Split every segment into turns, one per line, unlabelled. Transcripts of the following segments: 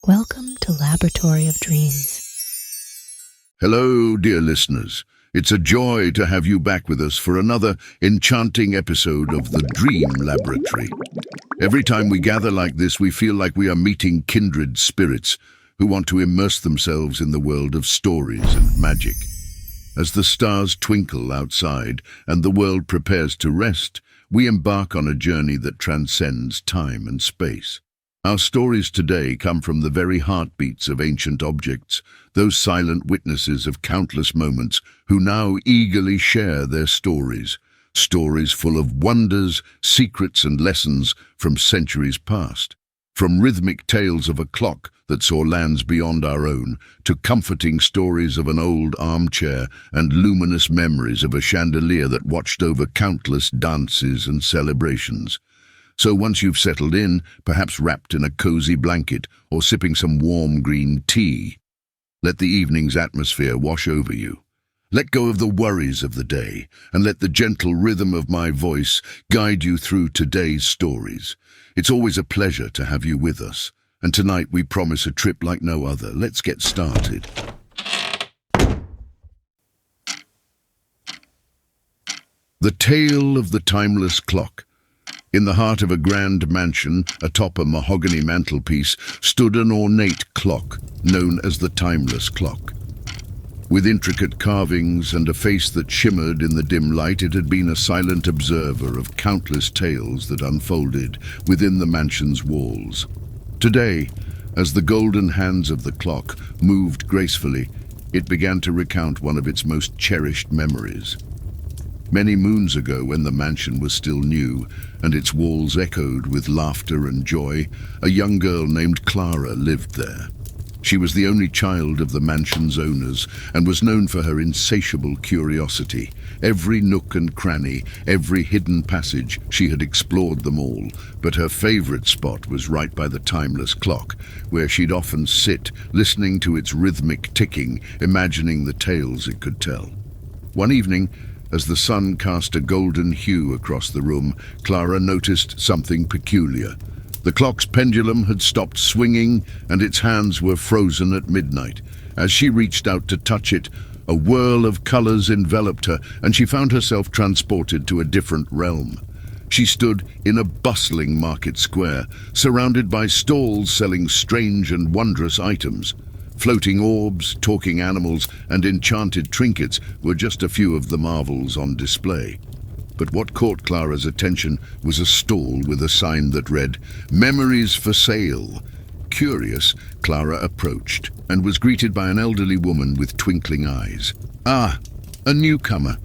Welcome to Laboratory of Dreams.
Hello, dear listeners. It's a joy to have you back with us for another enchanting episode of the Dream Laboratory. Every time we gather like this, we feel like we are meeting kindred spirits who want to immerse themselves in the world of stories and magic. As the stars twinkle outside and the world prepares to rest, we embark on a journey that transcends time and space. Our stories today come from the very heartbeats of ancient objects, those silent witnesses of countless moments who now eagerly share their stories full of wonders, secrets and lessons from centuries past. From rhythmic tales of a clock that saw lands beyond our own, to comforting stories of an old armchair and luminous memories of a chandelier that watched over countless dances and celebrations. So once you've settled in, perhaps wrapped in a cozy blanket or sipping some warm green tea, let the evening's atmosphere wash over you. Let go of the worries of the day and let the gentle rhythm of my voice guide you through today's stories. It's always a pleasure to have you with us, and tonight we promise a trip like no other. Let's get started. The Tale of the Timeless Clock. In the heart of a grand mansion, atop a mahogany mantelpiece, stood an ornate clock, known as the Timeless Clock. With intricate carvings and a face that shimmered in the dim light, it had been a silent observer of countless tales that unfolded within the mansion's walls. Today, as the golden hands of the clock moved gracefully, it began to recount one of its most cherished memories. Many moons ago, when the mansion was still new and its walls echoed with laughter and joy, a young girl named Clara lived there. She was the only child of the mansion's owners and was known for her insatiable curiosity. Every nook and cranny, every hidden passage, she had explored them all, but her favorite spot was right by the timeless clock, where she'd often sit, listening to its rhythmic ticking, imagining the tales it could tell. One evening, as the sun cast a golden hue across the room, Clara noticed something peculiar. The clock's pendulum had stopped swinging, and its hands were frozen at midnight. As she reached out to touch it, a whirl of colors enveloped her, and she found herself transported to a different realm. She stood in a bustling market square, surrounded by stalls selling strange and wondrous items. Floating orbs, talking animals, and enchanted trinkets were just a few of the marvels on display. But what caught Clara's attention was a stall with a sign that read, "Memories for Sale." Curious, Clara approached and was greeted by an elderly woman with twinkling eyes. "Ah, a newcomer.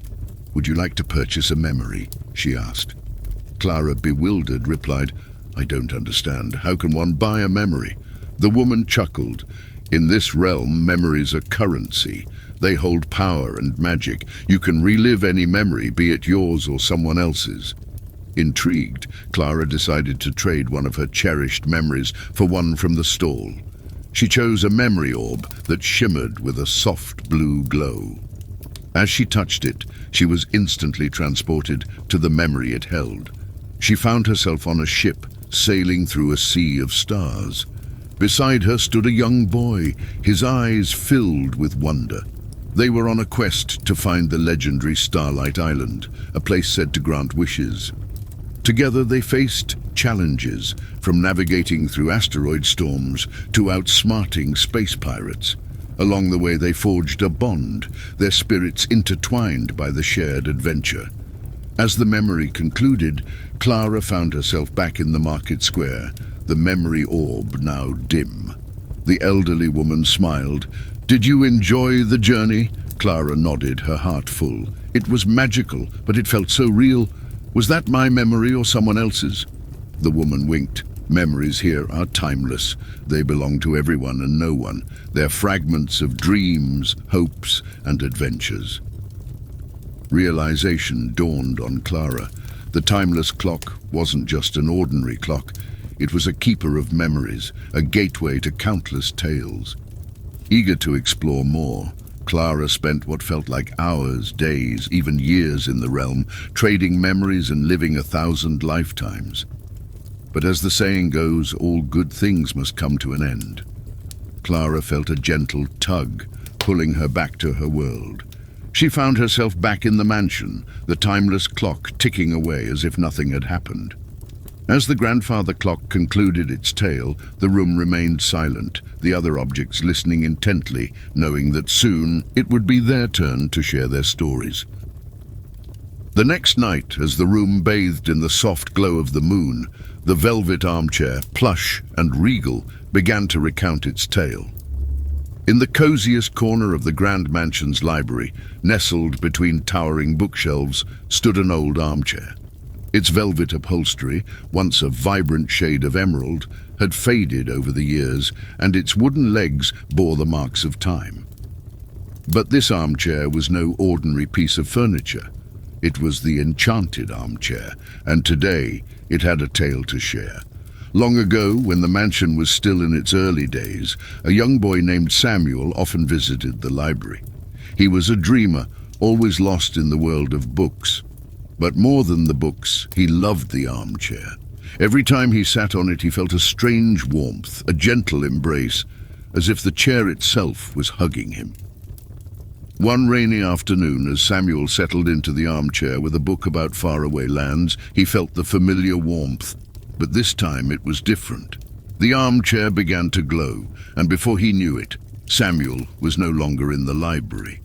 Would you like to purchase a memory?" she asked. Clara, bewildered, replied, "I don't understand. How can one buy a memory?" The woman chuckled. "In this realm, memories are currency. They hold power and magic. You can relive any memory, be it yours or someone else's." Intrigued, Clara decided to trade one of her cherished memories for one from the stall. She chose a memory orb that shimmered with a soft blue glow. As she touched it, she was instantly transported to the memory it held. She found herself on a ship, sailing through a sea of stars. Beside her stood a young boy, his eyes filled with wonder. They were on a quest to find the legendary Starlight Island, a place said to grant wishes. Together they faced challenges, from navigating through asteroid storms to outsmarting space pirates. Along the way they forged a bond, their spirits intertwined by the shared adventure. As the memory concluded, Clara found herself back in the market square, the memory orb now dim. The elderly woman smiled. "Did you enjoy the journey?" Clara nodded, her heart full. "It was magical, but it felt so real. Was that my memory or someone else's?" The woman winked. "Memories here are timeless. They belong to everyone and no one. They're fragments of dreams, hopes, and adventures." Realization dawned on Clara. The timeless clock wasn't just an ordinary clock. It was a keeper of memories, a gateway to countless tales. Eager to explore more, Clara spent what felt like hours, days, even years in the realm, trading memories and living 1,000 lifetimes. But as the saying goes, all good things must come to an end. Clara felt a gentle tug, pulling her back to her world. She found herself back in the mansion, the timeless clock ticking away as if nothing had happened. As the grandfather clock concluded its tale, the room remained silent, the other objects listening intently, knowing that soon it would be their turn to share their stories. The next night, as the room bathed in the soft glow of the moon, the velvet armchair, plush and regal, began to recount its tale. In the coziest corner of the grand mansion's library, nestled between towering bookshelves, stood an old armchair. Its velvet upholstery, once a vibrant shade of emerald, had faded over the years, and its wooden legs bore the marks of time. But this armchair was no ordinary piece of furniture. It was the Enchanted Armchair, and today it had a tale to share. Long ago, when the mansion was still in its early days, a young boy named Samuel often visited the library. He was a dreamer, always lost in the world of books. But more than the books, he loved the armchair. Every time he sat on it, he felt a strange warmth, a gentle embrace, as if the chair itself was hugging him. One rainy afternoon, as Samuel settled into the armchair with a book about faraway lands, he felt the familiar warmth. But this time it was different. The armchair began to glow, and before he knew it, Samuel was no longer in the library.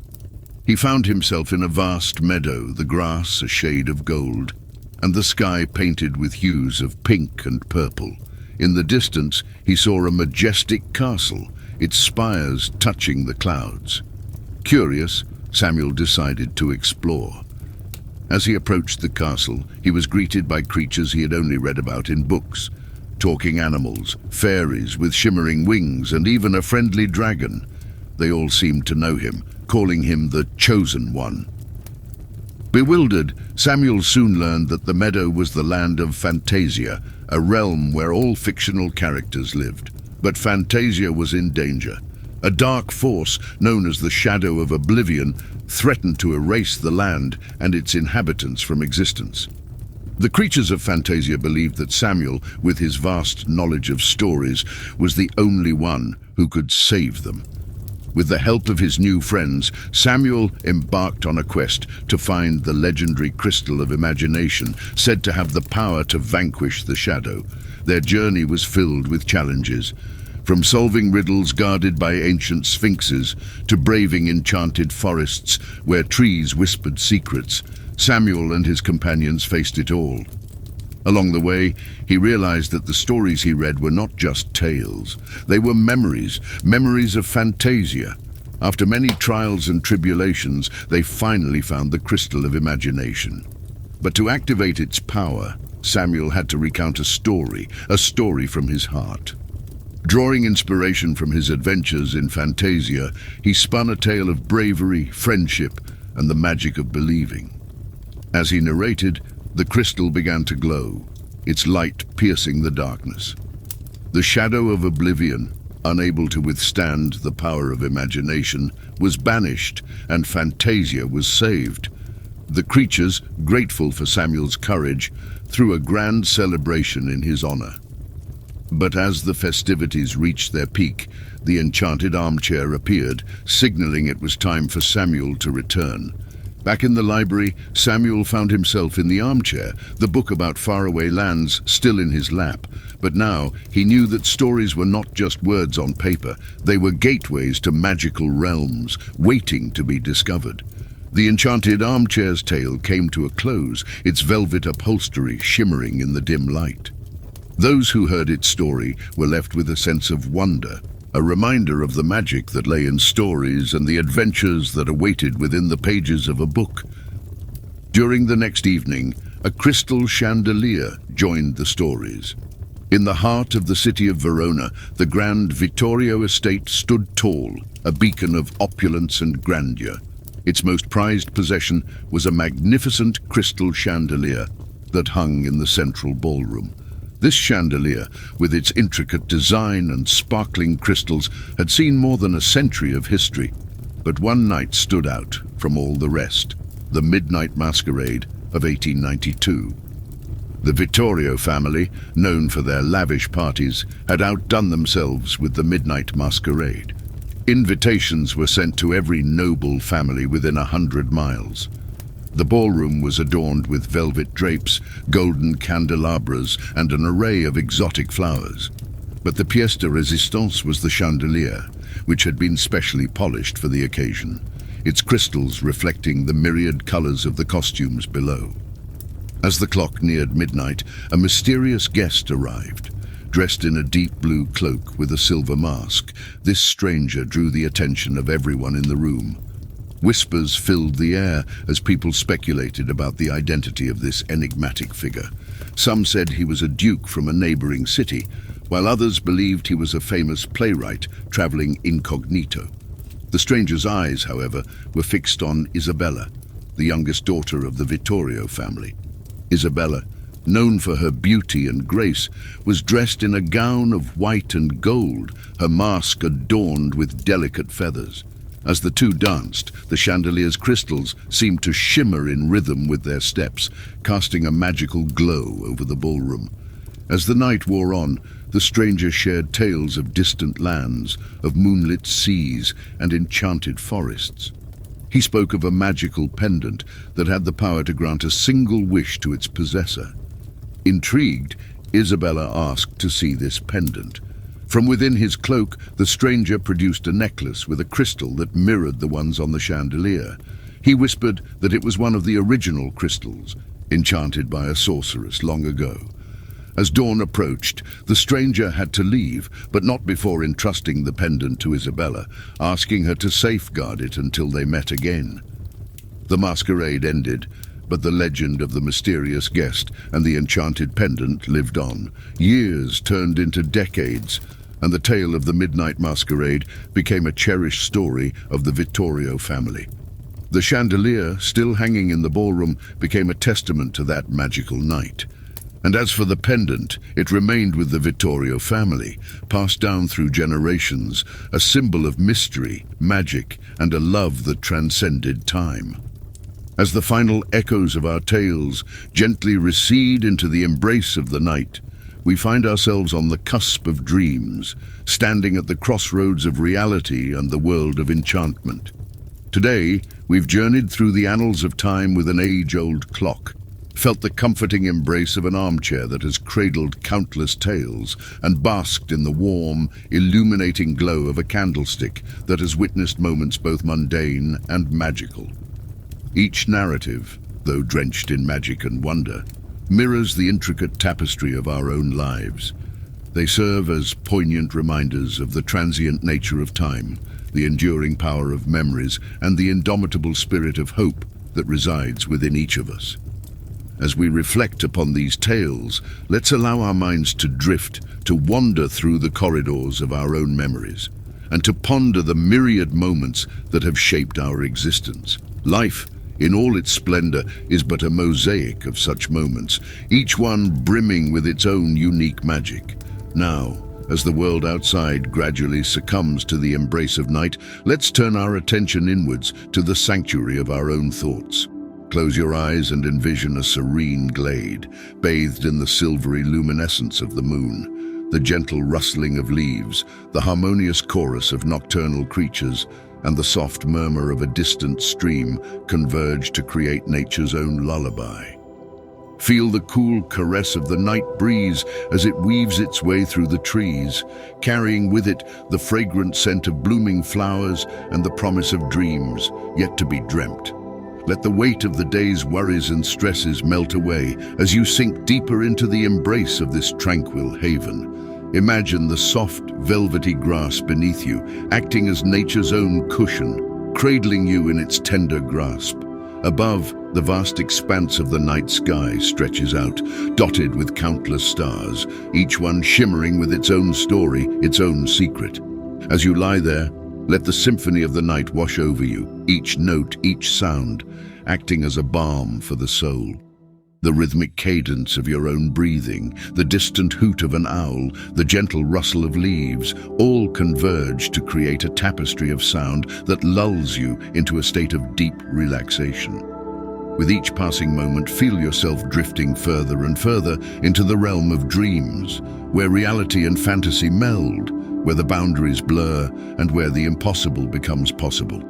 He found himself in a vast meadow, the grass a shade of gold, and the sky painted with hues of pink and purple. In the distance, he saw a majestic castle, its spires touching the clouds. Curious, Samuel decided to explore. As he approached the castle, he was greeted by creatures he had only read about in books. Talking animals, fairies with shimmering wings, and even a friendly dragon. They all seemed to know him, calling him the Chosen One. Bewildered, Samuel soon learned that the meadow was the land of Fantasia, a realm where all fictional characters lived. But Fantasia was in danger. A dark force, known as the Shadow of Oblivion, threatened to erase the land and its inhabitants from existence. The creatures of Fantasia believed that Samuel, with his vast knowledge of stories, was the only one who could save them. With the help of his new friends, Samuel embarked on a quest to find the legendary Crystal of Imagination, said to have the power to vanquish the shadow. Their journey was filled with challenges, from solving riddles guarded by ancient sphinxes to braving enchanted forests where trees whispered secrets. Samuel and his companions faced it all. Along the way, he realized that the stories he read were not just tales. They were memories, memories of Fantasia. After many trials and tribulations, they finally found the Crystal of Imagination. But to activate its power, Samuel had to recount a story from his heart. Drawing inspiration from his adventures in Fantasia, he spun a tale of bravery, friendship, and the magic of believing. As he narrated, the crystal began to glow, its light piercing the darkness. The Shadow of Oblivion, unable to withstand the power of imagination, was banished, and Fantasia was saved. The creatures, grateful for Samuel's courage, threw a grand celebration in his honor. But as the festivities reached their peak, the Enchanted Armchair appeared, signaling it was time for Samuel to return. Back in the library, Samuel found himself in the armchair, the book about faraway lands still in his lap. But now he knew that stories were not just words on paper, they were gateways to magical realms, waiting to be discovered. The Enchanted Armchair's tale came to a close, its velvet upholstery shimmering in the dim light. Those who heard its story were left with a sense of wonder, a reminder of the magic that lay in stories and the adventures that awaited within the pages of a book. During the next evening, a crystal chandelier joined the stories. In the heart of the city of Verona, the grand Vittorio estate stood tall, a beacon of opulence and grandeur. Its most prized possession was a magnificent crystal chandelier that hung in the central ballroom. This chandelier, with its intricate design and sparkling crystals, had seen more than a century of history. But one night stood out from all the rest, the midnight masquerade of 1892. The Vittorio family, known for their lavish parties, had outdone themselves with the midnight masquerade. Invitations were sent to every noble family within 100 miles. The ballroom was adorned with velvet drapes, golden candelabras, and an array of exotic flowers. But the pièce de résistance was the chandelier, which had been specially polished for the occasion, its crystals reflecting the myriad colors of the costumes below. As the clock neared midnight, a mysterious guest arrived. Dressed in a deep blue cloak with a silver mask, this stranger drew the attention of everyone in the room. Whispers filled the air as people speculated about the identity of this enigmatic figure. Some said he was a duke from a neighboring city, while others believed he was a famous playwright traveling incognito. The stranger's eyes, however, were fixed on Isabella, the youngest daughter of the Vittorio family. Isabella, known for her beauty and grace, was dressed in a gown of white and gold, her mask adorned with delicate feathers. As the two danced, the chandelier's crystals seemed to shimmer in rhythm with their steps, casting a magical glow over the ballroom. As the night wore on, the stranger shared tales of distant lands, of moonlit seas, and enchanted forests. He spoke of a magical pendant that had the power to grant a single wish to its possessor. Intrigued, Isabella asked to see this pendant. From within his cloak, the stranger produced a necklace with a crystal that mirrored the ones on the chandelier. He whispered that it was one of the original crystals, enchanted by a sorceress long ago. As dawn approached, the stranger had to leave, but not before entrusting the pendant to Isabella, asking her to safeguard it until they met again. The masquerade ended, but the legend of the mysterious guest and the enchanted pendant lived on. Years turned into decades, and the tale of the midnight masquerade became a cherished story of the Vittorio family. The chandelier, still hanging in the ballroom, became a testament to that magical night. And as for the pendant, it remained with the Vittorio family, passed down through generations, a symbol of mystery, magic, and a love that transcended time. As the final echoes of our tales gently recede into the embrace of the night, we find ourselves on the cusp of dreams, standing at the crossroads of reality and the world of enchantment. Today, we've journeyed through the annals of time with an age-old clock, felt the comforting embrace of an armchair that has cradled countless tales, and basked in the warm, illuminating glow of a candlestick that has witnessed moments both mundane and magical. Each narrative, though drenched in magic and wonder, mirrors the intricate tapestry of our own lives. They serve as poignant reminders of the transient nature of time, the enduring power of memories, and the indomitable spirit of hope that resides within each of us. As we reflect upon these tales, let's allow our minds to drift, to wander through the corridors of our own memories, and to ponder the myriad moments that have shaped our existence. Life, in all its splendor, is but a mosaic of such moments, each one brimming with its own unique magic. Now, as the world outside gradually succumbs to the embrace of night, let's turn our attention inwards to the sanctuary of our own thoughts. Close your eyes and envision a serene glade, bathed in the silvery luminescence of the moon, the gentle rustling of leaves, the harmonious chorus of nocturnal creatures, and the soft murmur of a distant stream converge to create nature's own lullaby. Feel the cool caress of the night breeze as it weaves its way through the trees, carrying with it the fragrant scent of blooming flowers and the promise of dreams yet to be dreamt. Let the weight of the day's worries and stresses melt away as you sink deeper into the embrace of this tranquil haven. Imagine the soft, velvety grass beneath you, acting as nature's own cushion, cradling you in its tender grasp. Above, the vast expanse of the night sky stretches out, dotted with countless stars, each one shimmering with its own story, its own secret. As you lie there, let the symphony of the night wash over you, each note, each sound, acting as a balm for the soul. The rhythmic cadence of your own breathing, the distant hoot of an owl, the gentle rustle of leaves, all converge to create a tapestry of sound that lulls you into a state of deep relaxation. With each passing moment, feel yourself drifting further and further into the realm of dreams, where reality and fantasy meld, where the boundaries blur, and where the impossible becomes possible.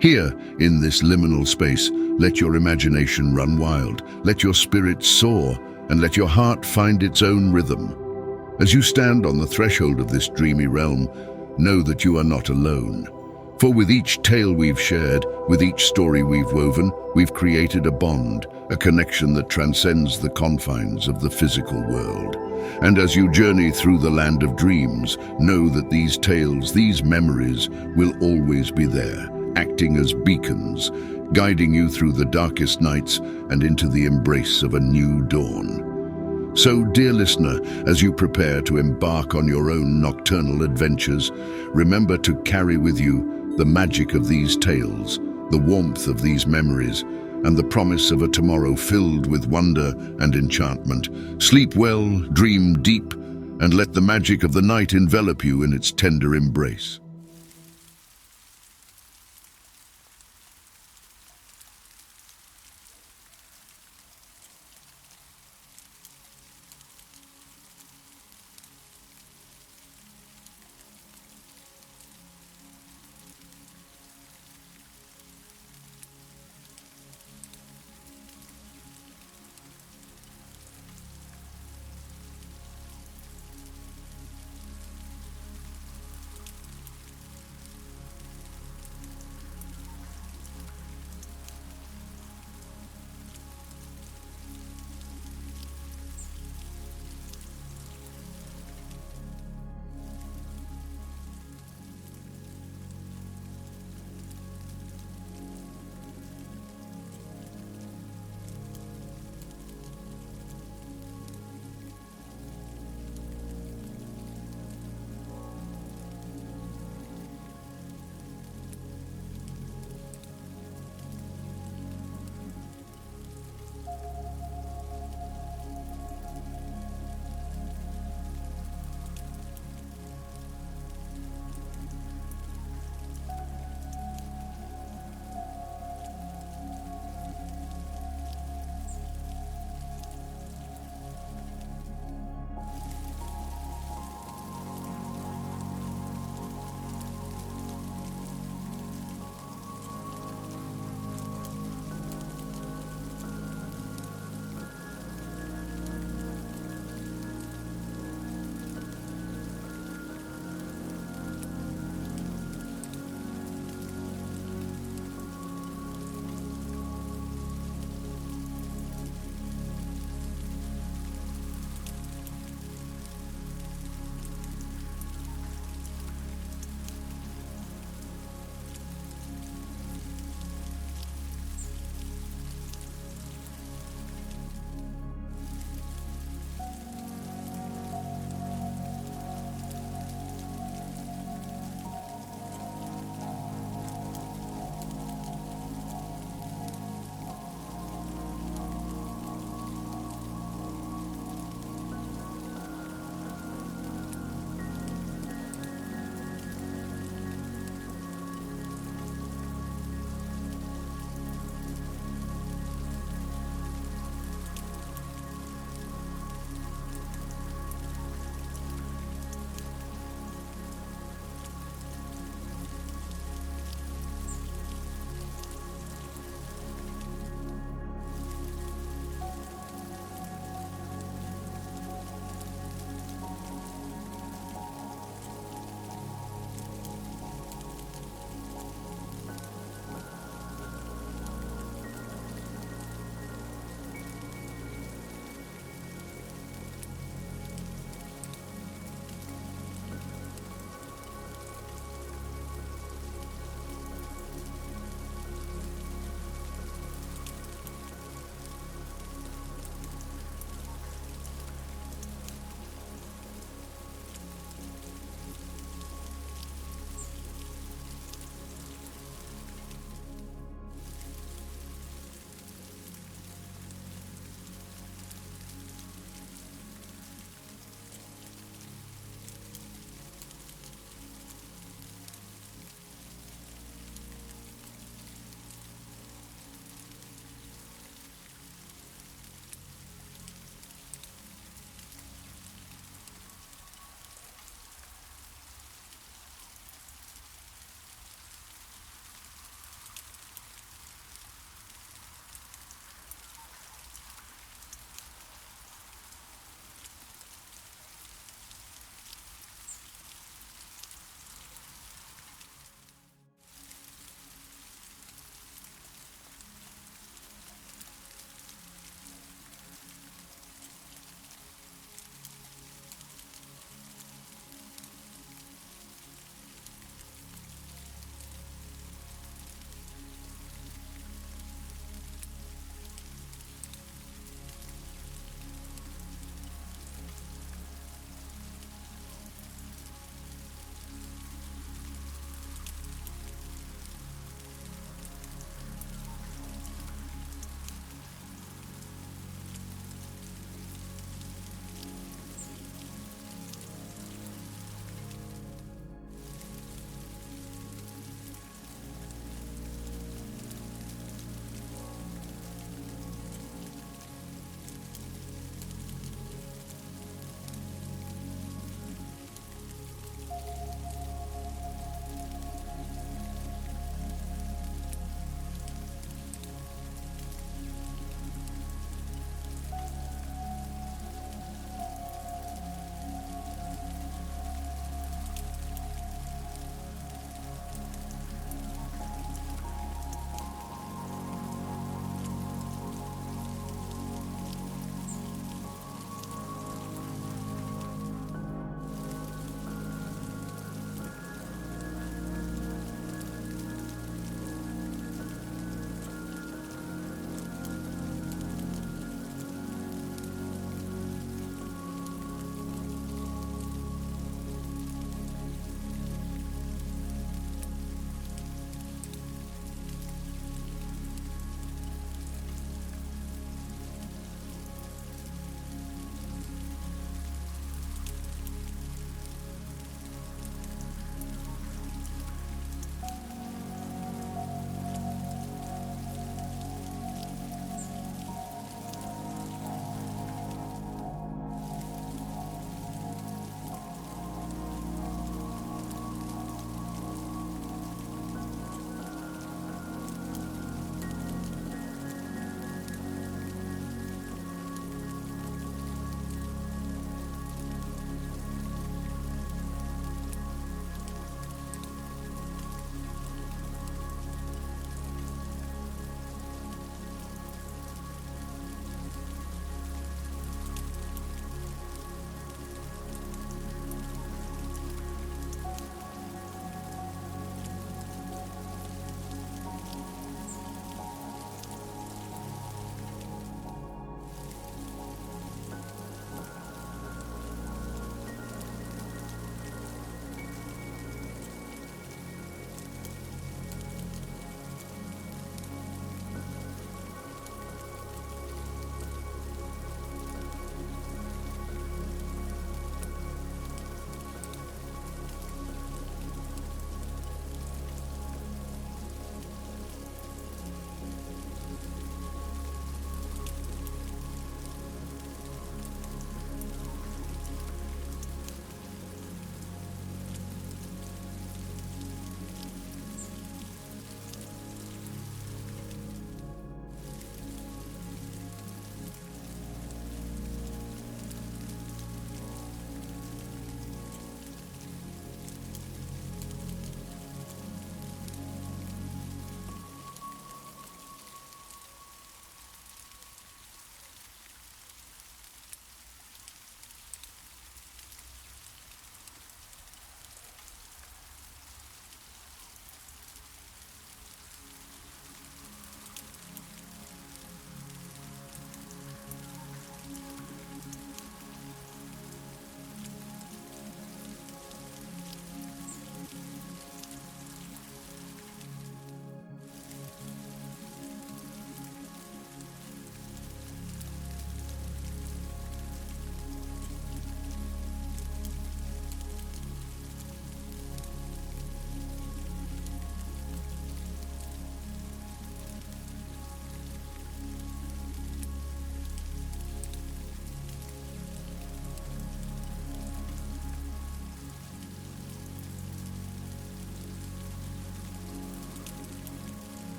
Here, in this liminal space, let your imagination run wild, let your spirit soar, and let your heart find its own rhythm. As you stand on the threshold of this dreamy realm, know that you are not alone. For with each tale we've shared, with each story we've woven, we've created a bond, a connection that transcends the confines of the physical world. And as you journey through the land of dreams, know that these tales, these memories, will always be there, acting as beacons, guiding you through the darkest nights and into the embrace of a new dawn. So, dear listener, as you prepare to embark on your own nocturnal adventures, remember to carry with you the magic of these tales, the warmth of these memories, and the promise of a tomorrow filled with wonder and enchantment. Sleep well, dream deep, and let the magic of the night envelop you in its tender embrace.